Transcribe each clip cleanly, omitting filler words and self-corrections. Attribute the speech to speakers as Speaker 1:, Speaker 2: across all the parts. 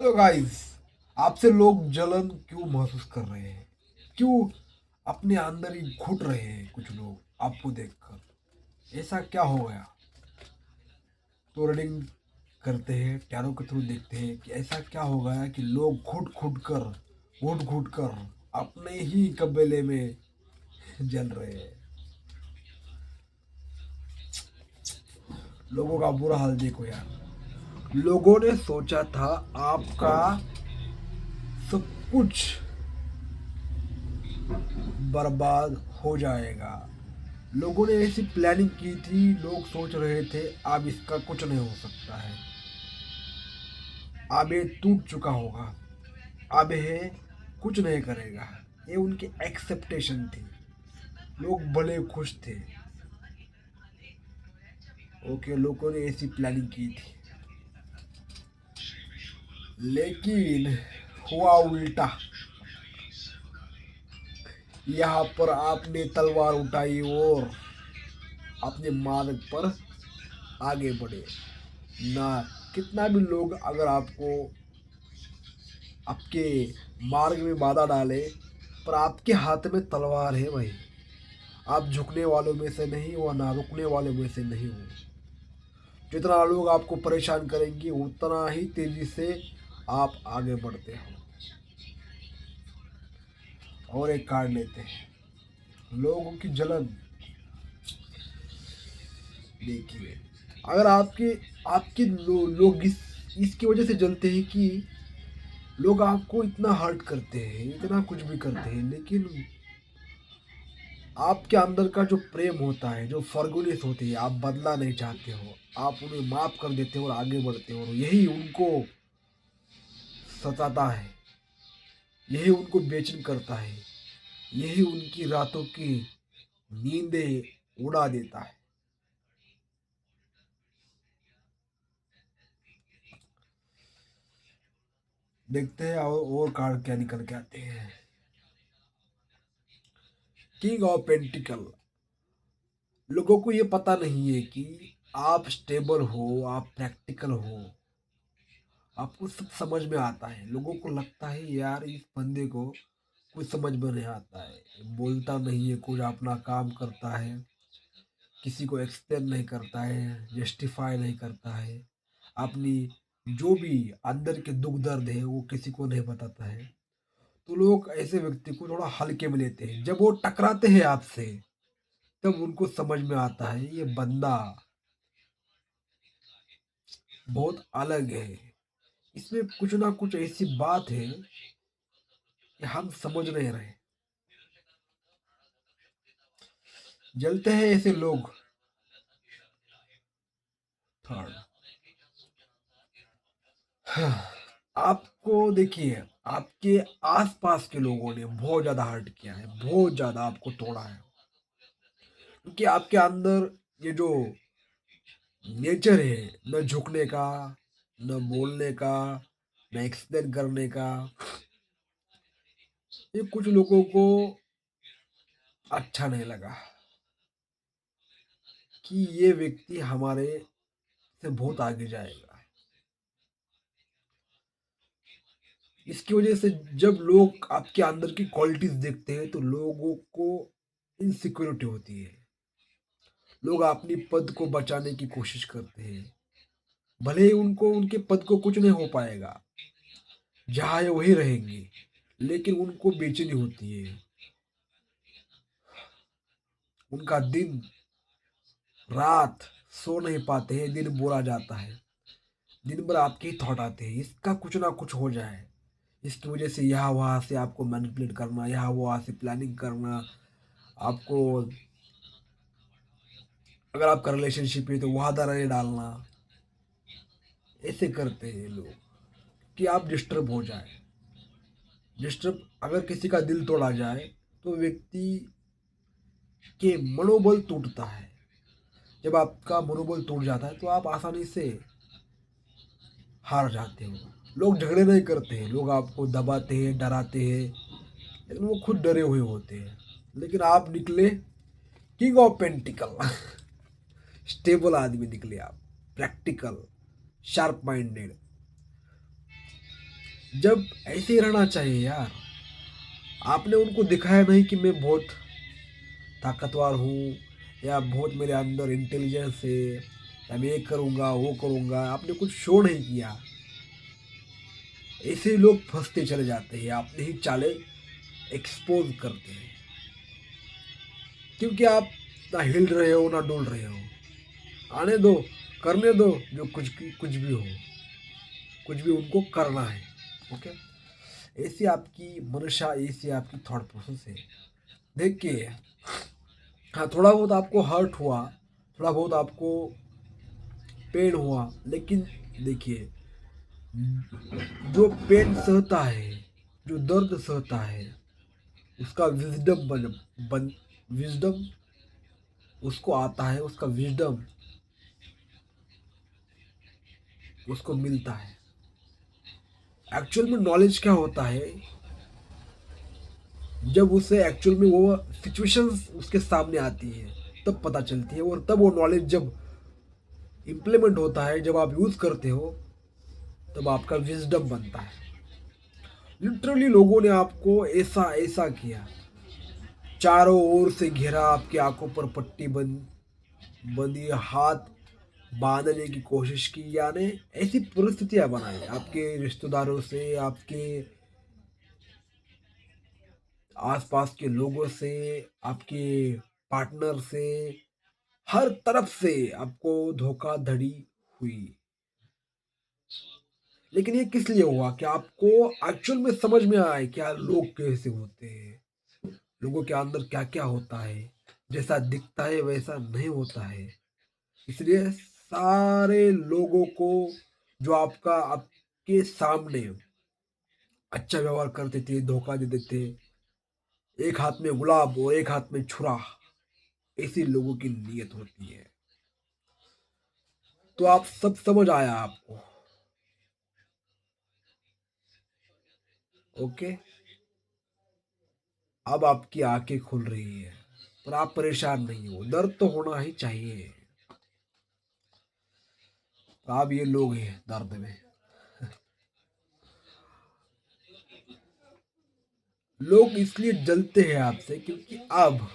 Speaker 1: तो गाइस, आपसे लोग जलन क्यों महसूस कर रहे हैं? क्यों अपने अंदर ही घुट रहे हैं कुछ लोग आपको देखकर? ऐसा क्या हो गया? तो रीडिंग करते हैं, टैरो के थ्रू देखते हैं कि ऐसा क्या हो गया कि लोग घुट घुट कर अपने ही कबीले में जल रहे हैं। लोगों का बुरा हाल देखो यार। लोगों ने सोचा था आपका सब कुछ बर्बाद हो जाएगा। लोगों ने ऐसी प्लानिंग की थी, लोग सोच रहे थे अब इसका कुछ नहीं हो सकता है, अब ये टूट चुका होगा, अब ये कुछ नहीं करेगा। ये उनकी एक्सेप्टेशन थी। लोग बड़े खुश थे। ओके, लोगों ने ऐसी प्लानिंग की थी, लेकिन हुआ उल्टा। यहाँ पर आपने तलवार उठाई और अपने मार्ग पर आगे बढ़े ना। कितना भी लोग अगर आपको आपके मार्ग में बाधा डाले, पर आपके हाथ में तलवार है भाई। आप झुकने वालों में से नहीं हो, ना रुकने वालों में से नहीं हो। जितना लोग आपको परेशान करेंगे उतना ही तेजी से आप आगे बढ़ते हो। और एक कार्ड लेते हैं, लोगों की जलन। देखिए, अगर आपके आपके लोग इसकी वजह से जलते हैं कि लोग आपको इतना हर्ट करते हैं, इतना कुछ भी करते हैं, लेकिन आपके अंदर का जो प्रेम होता है, जो फॉरगिवनेस होती है, आप बदला नहीं चाहते हो, आप उन्हें माफ कर देते हो और आगे बढ़ते हो। यही उनको सताता है, यही उनको बेचैन करता है, यही उनकी रातों की नींदें उड़ा देता है। देखते हैं और कार्ड क्या निकल के आते हैं। King of pentacle. लोगों को ये पता नहीं है कि आप स्टेबल हो, आप प्रैक्टिकल हो, आपको सब समझ में आता है। लोगों को लगता है यार इस बंदे को कुछ समझ में नहीं आता है, बोलता नहीं है, कुछ अपना काम करता है, किसी को एक्सप्लेन नहीं करता है, जस्टिफाई नहीं करता है, अपनी जो भी अंदर के दुख दर्द है वो किसी को नहीं बताता है। तो लोग ऐसे व्यक्ति को थोड़ा हल्के में लेते हैं। जब वो टकराते हैं आपसे, तब उनको समझ में आता है ये बंदा बहुत अलग है, इसमें कुछ ना कुछ ऐसी बात है कि हम समझ नहीं रहे। जलते हैं ऐसे लोग। थर्ड, आपको देखिए, आपके आसपास के लोगों ने बहुत ज्यादा हर्ट किया है, बहुत ज्यादा आपको तोड़ा है, क्योंकि आपके अंदर ये जो नेचर है, न झुकने का, न बोलने का, न एक्सप्लेन करने का, ये कुछ लोगों को अच्छा नहीं लगा कि ये व्यक्ति हमारे से बहुत आगे जाएगा। इसकी वजह से जब लोग आपके अंदर की क्वालिटीज देखते हैं तो लोगों को इनसिक्योरिटी होती है। लोग अपनी पद को बचाने की कोशिश करते हैं, भले ही उनको उनके पद को कुछ नहीं हो पाएगा, जहाँ है वही रहेंगे, लेकिन उनको बेचैनी होती है। उनका दिन रात सो नहीं पाते हैं, दिन बुरा जाता है, दिन भर आपके ही थॉट आते हैं, इसका कुछ ना कुछ हो जाए। इसकी वजह से यहाँ वहाँ से आपको मैनिपुलेट करना, यहाँ वहाँ से प्लानिंग करना, आपको अगर आपका रिलेशनशिप है तो वहाँ दरारें डालना। ऐसे करते हैं लोग कि आप डिस्टर्ब हो जाए। डिस्टर्ब अगर किसी का दिल तोड़ा जाए तो व्यक्ति के मनोबल टूटता है। जब आपका मनोबल टूट जाता है तो आप आसानी से हार जाते हो। लोग झगड़े नहीं करते हैं, लोग आपको दबाते हैं, डराते हैं, लेकिन वो खुद डरे हुए होते हैं। लेकिन आप निकले किंग ऑफ पेंटिकल। स्टेबल आदमी निकले आप, प्रैक्टिकल, शार्प माइंडेड। जब ऐसे ही रहना चाहिए यार। आपने उनको दिखाया नहीं कि मैं बहुत ताकतवर हूँ या बहुत मेरे अंदर इंटेलिजेंस है या मैं ये करूँगा वो करूँगा, आपने कुछ शो नहीं किया। ऐसे ही लोग फंसते चले जाते हैं, अपने ही चालें एक्सपोज करते हैं, क्योंकि आप ना हिल रहे हो ना डोल रहे हो। आने दो, करने दो, जो कुछ भी हो, कुछ भी उनको करना है। ओके, ऐसी आपकी मनशा, ऐसी आपकी थॉट प्रोसेस है। देखिए, हाँ थोड़ा बहुत आपको हर्ट हुआ, थोड़ा बहुत आपको पेन हुआ, लेकिन देखिए, जो पेन सहता है, जो दर्द सहता है, उसका बन विजडम उसको आता है, उसका विजडम उसको मिलता है। एक्चुअल में नॉलेज क्या होता है, जब उसे एक्चुअल में वो सिचुएशंस उसके सामने आती है तब पता चलती है, और तब वो नॉलेज जब इम्प्लीमेंट होता है, जब आप यूज करते हो, तब आपका विजडम बनता है। लिटरली लोगों ने आपको ऐसा ऐसा किया, चारों ओर से घेरा, आपकी आंखों पर पट्टी बंदी, हाथ बांधने की कोशिश की, यानी ऐसी परिस्थितियां बनाई आपके रिश्तेदारों से, आपके आसपास के लोगों से, आपके पार्टनर से, हर तरफ से आपको धोखाधड़ी हुई। लेकिन ये किस लिए हुआ कि आपको एक्चुअल में समझ में आए क्या लोग कैसे होते हैं, लोगों के अंदर क्या क्या होता है, जैसा दिखता है वैसा नहीं होता है। इसलिए सारे लोगों को, जो आपके सामने अच्छा व्यवहार करते थे, धोखा देते थे, एक हाथ में गुलाब और एक हाथ में छुरा, ऐसी लोगों की नीयत होती है। तो आप सब समझ आया आपको। ओके, अब आपकी आंखें खुल रही है, पर आप परेशान नहीं हो, दर्द तो होना ही चाहिए। तो आप ये लोग हैं दर्द में, लोग इसलिए जलते हैं आपसे क्योंकि अब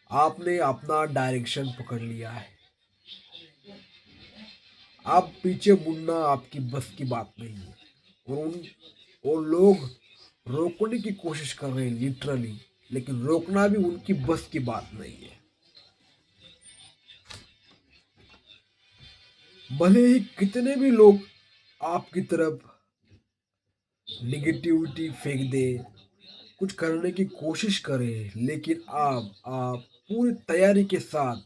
Speaker 1: आपने अपना डायरेक्शन पकड़ लिया है। आप पीछे मुड़ना आपकी बस की बात नहीं है, और लोग रोकने की कोशिश कर रहे हैं लिटरली, लेकिन रोकना भी उनकी बस की बात नहीं है। भले ही कितने भी लोग आपकी तरफ निगेटिविटी फेंक दे, कुछ करने की कोशिश करें, लेकिन आप पूरी तैयारी के साथ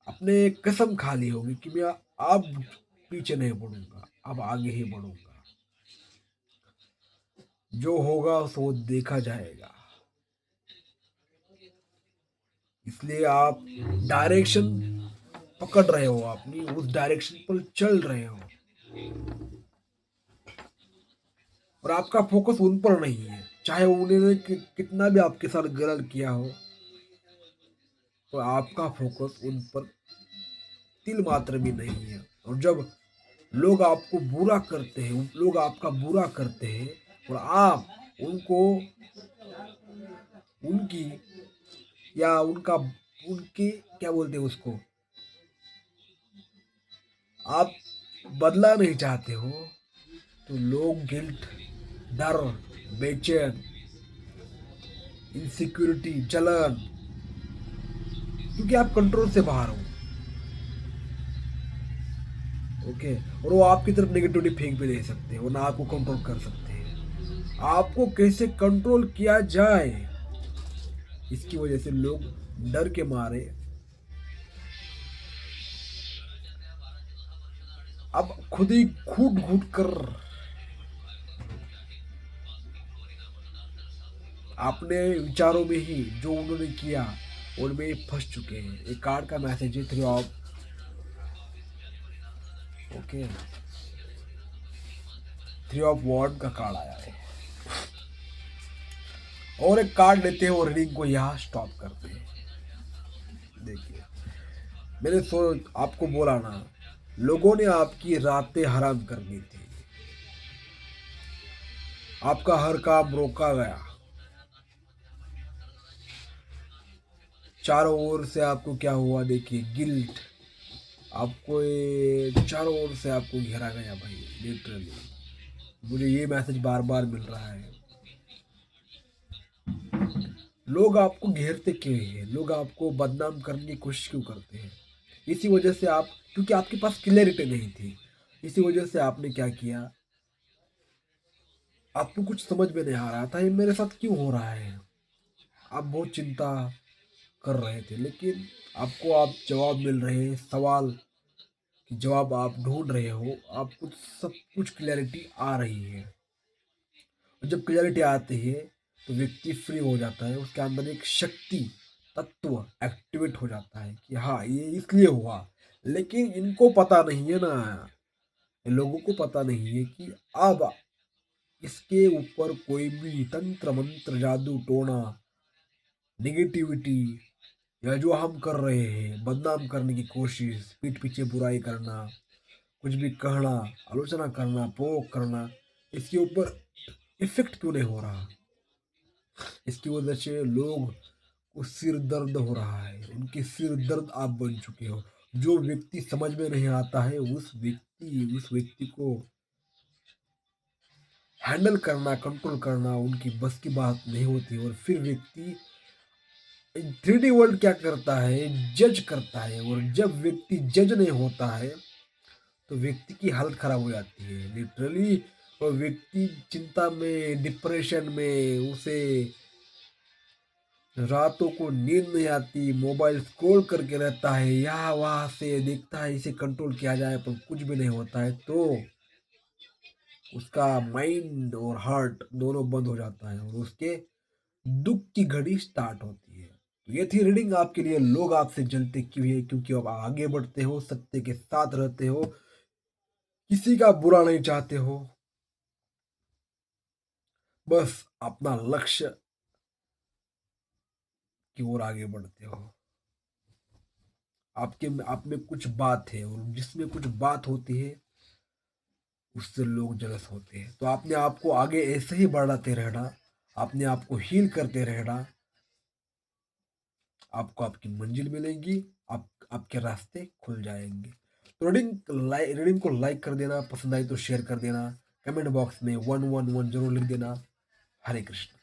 Speaker 1: अपने कसम खा ली होगी कि मैं अब पीछे नहीं बढ़ूंगा, अब आगे ही बढ़ूंगा, जो होगा सो देखा जाएगा। इसलिए आप डायरेक्शन पकड़ रहे हो, अपनी उस डायरेक्शन पर चल रहे हो, और आपका फोकस उन पर नहीं है, चाहे उन्होंने कितना भी आपके साथ गलत किया हो, तो आपका फोकस उन पर तिल मात्र भी नहीं है। और जब लोग आपको बुरा करते हैं, लोग आपका बुरा करते हैं, और आप उनको उनकी या उनका उनकी क्या बोलते हैं उसको, आप बदला नहीं चाहते हो, तो लोग गिल्ट, डर, बेचैन, इनसिक्योरिटी, जलन, क्योंकि आप कंट्रोल से बाहर हो। ओके, और वो आपकी तरफ नेगेटिविटी फेंक भी नहीं सकते, वो ना आपको कंट्रोल कर सकते हैं। आपको कैसे कंट्रोल किया जाए, इसकी वजह से लोग डर के मारे अब खुद ही घूट घूट कर अपने विचारों में ही जो उन्होंने किया उनमें फंस चुके हैं। एक कार्ड का मैसेज है, three off, okay, three off ward का कार्ड आया है, और एक कार्ड लेते हैं और रीडिंग को यहाँ स्टॉप करते हैं। देखिए, मैंने आपको बोला ना, लोगों ने आपकी रातें हराम कर दी थी, आपका हर काम रोका गया, चारों ओर से आपको क्या हुआ देखिए, गिल्ट, आपको ये चारों ओर से आपको घेरा गया भाई, लिटरली। मुझे ये मैसेज बार बार मिल रहा है। लोग आपको घेरते क्यों हैं, लोग आपको बदनाम करने की कोशिश क्यों करते हैं? इसी वजह से आप, क्योंकि आपके पास क्लैरिटी नहीं थी, इसी वजह से आपने क्या किया, आपको कुछ समझ में नहीं आ रहा था ये मेरे साथ क्यों हो रहा है। आप बहुत चिंता कर रहे थे, लेकिन आपको आप जवाब मिल रहे हैं, सवाल की जवाब आप ढूंढ रहे हो, आपको सब कुछ क्लैरिटी आ रही है। और जब क्लैरिटी आती है तो व्यक्ति फ्री हो जाता है, उसके अंदर एक शक्ति तत्व एक्टिवेट हो जाता है कि हाँ ये इसलिए हुआ। लेकिन इनको पता नहीं है ना, इन लोगों को पता नहीं है कि अब इसके ऊपर कोई भी तंत्र मंत्र जादू टोना निगेटिविटी या जो हम कर रहे हैं बदनाम करने की कोशिश, पीठ पीछे बुराई करना, कुछ भी कहना, आलोचना करना, प्रोवोक करना, इसके ऊपर इफेक्ट क्यों नहीं हो रहा? इसकी वजह से लोग को सिर दर्द हो रहा है, उनके सिर दर्द आप बन चुके हो। जो व्यक्ति समझ में नहीं आता है उस व्यक्ति को हैंडल करना, कंट्रोल करना उनकी बस की बात नहीं होती। और फिर व्यक्ति 3D वर्ल्ड क्या करता है, जज करता है, और जब व्यक्ति जज नहीं होता है तो व्यक्ति की हालत खराब हो जाती है, लिटरली। और व्यक्ति चिंता में, डिप्रेशन में, उसे रातों को नींद नहीं आती, मोबाइल स्क्रॉल करके रहता है, यहाँ वहां से देखता है इसे कंट्रोल किया जाए पर कुछ भी नहीं होता है, तो उसका माइंड और हार्ट दोनों बंद हो जाता है और उसके दुख की घड़ी स्टार्ट होती है। तो ये थी रीडिंग आपके लिए, लोग आपसे जलते क्यों है, क्योंकि आप आगे बढ़ते हो, सत्य के साथ रहते हो, किसी का बुरा नहीं चाहते हो, बस अपना लक्ष्य की ओर आगे बढ़ते हो। आपके आप में कुछ बात है, और जिसमें कुछ बात होती है उससे लोग जलस होते हैं। तो आपने आपको आगे ऐसे ही बढ़ाते रहना, आपने आपको हील करते रहना, आपको आपकी मंजिल मिलेगी, आप आपके रास्ते खुल जाएंगे। तो रीडिंग को लाइक कर देना, पसंद आई तो शेयर कर देना, कमेंट बॉक्स में 111 जरूर लिख देना। हरे कृष्ण।